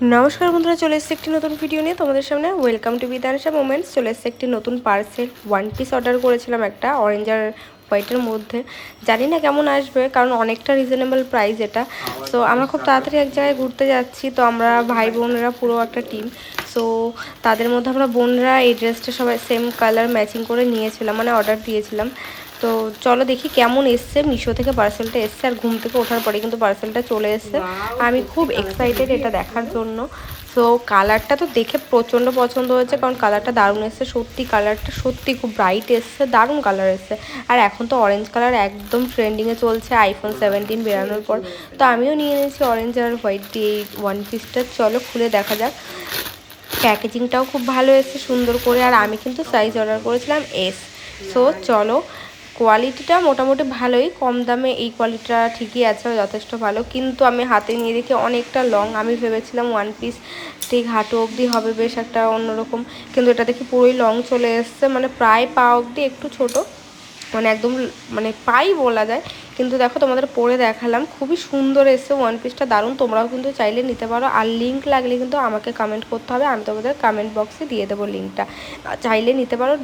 নমস্কার বন্ধুরা, চলে এসেছে একটি নতুন ভিডিও নিয়ে তোমাদের সামনে। ওয়েলকাম টু বিদানসা মোমেন্টস। চলে এসেছে একটি নতুন পার্সেল। ওয়ান পিস অর্ডার করেছিলাম একটা অরেঞ্জ আর হোয়াইটের মধ্যে। জানি না কেমন আসবে, কারণ অনেকটা রিজনেবল প্রাইস এটা। সো আমরা খুব তাড়াতাড়ি এক জায়গায় ঘুরতে যাচ্ছি, তো আমরা ভাই বোনেরা পুরো একটা টিম। সো তাদের মধ্যে আমরা বোনরা এই ড্রেসটা সবাই সেম কালার ম্যাচিং করে নিয়েছিলাম, মানে অর্ডার দিয়েছিলাম। তো চলো দেখি কেমন এসছে। মিশো থেকে পার্সেলটা এসছে, আর ঘুম থেকে ওঠার পরে কিন্তু পার্সেলটা চলে এসছে। আমি খুব এক্সাইটেড এটা দেখার জন্য। সো কালারটা তো দেখে প্রচণ্ড পছন্দ হয়েছে, কারণ কালারটা দারুণ এসছে। সত্যি কালারটা সত্যি খুব ব্রাইট এসছে, দারুণ কালার এসছে। আর এখন তো অরেঞ্জ কালার একদম ট্রেন্ডিংয়ে চলছে আইফোন 17 বেরানোর পর। তো আমিও নিয়ে নিয়েছি অরেঞ্জ আর হোয়াইট দিয়ে এই ওয়ান পিসটা। চলো খুলে দেখা যাক। প্যাকেজিংটাও খুব ভালো এসছে সুন্দর করে। আর আমি কিন্তু সাইজ অর্ডার করেছিলাম এস। সো চলো, কোয়ালিটিটা মোটামুটি ভালোই, কম দামে এই কোয়ালিটিটা ঠিকই আছে, যথেষ্ট ভালো। কিন্তু আমি হাতে নিয়ে দেখি অনেকটা লং। আমি ভেবেছিলাম ওয়ান পিস ঠিক হাঁটু অবধি হবে, বেশ একটা অন্যরকম, কিন্তু এটা দেখি পুরোই লং চলে এসছে, মানে প্রায় পা অবধি, একটু ছোট, মানে একদম মানে পাই বলা যায়। কিন্তু দেখো, তোমাদের পরে দেখালাম, খুবই সুন্দর এসছে ওয়ান পিসটা, দারুণ। তোমরাও কিন্তু চাইলে নিতে পারো। আর লিঙ্ক লাগলে কিন্তু আমাকে কমেন্ট করতে হবে, আমি তোমাদের কমেন্ট বক্সে দিয়ে দেবো লিঙ্কটা, চাইলে নিতে পারো।